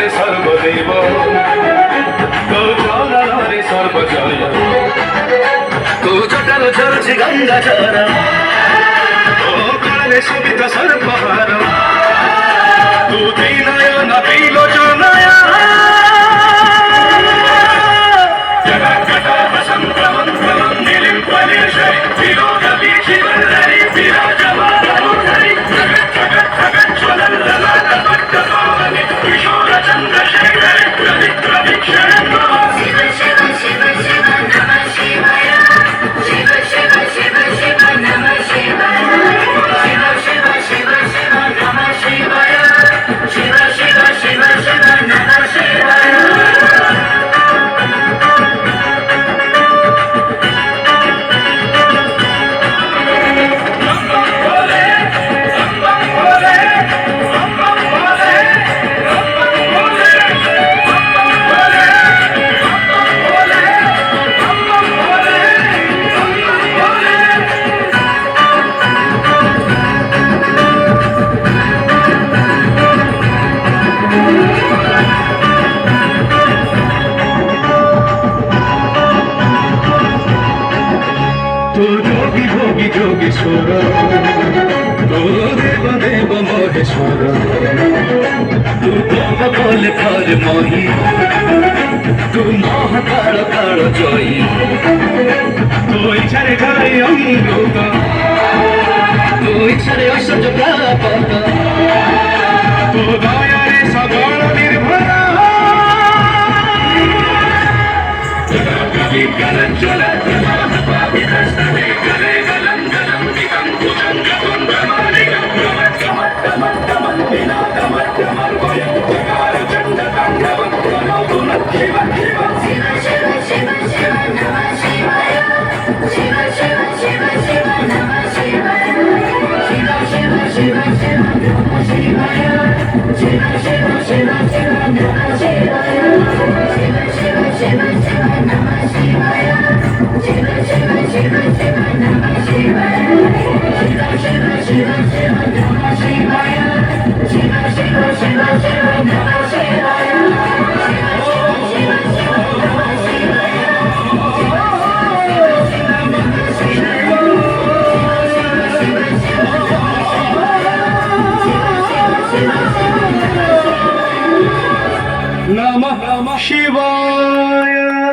रे सर्वदेव तो चरण रे सर्वजय तू जटाल झरछि गंगा चर तो काले शोभित सर्पहार तू दीनयन त्रिलोचनय तो जोगी भोगी जोगेश्वर तो देव देव महेश्वर तू बोले थर मही तू महाकाल काल जयी तो इच्छारे घरे अंगत तो इच्छारे ऐश्वर्य प्राप्त तो दयारे सबल निर्भर नमः शिवाय।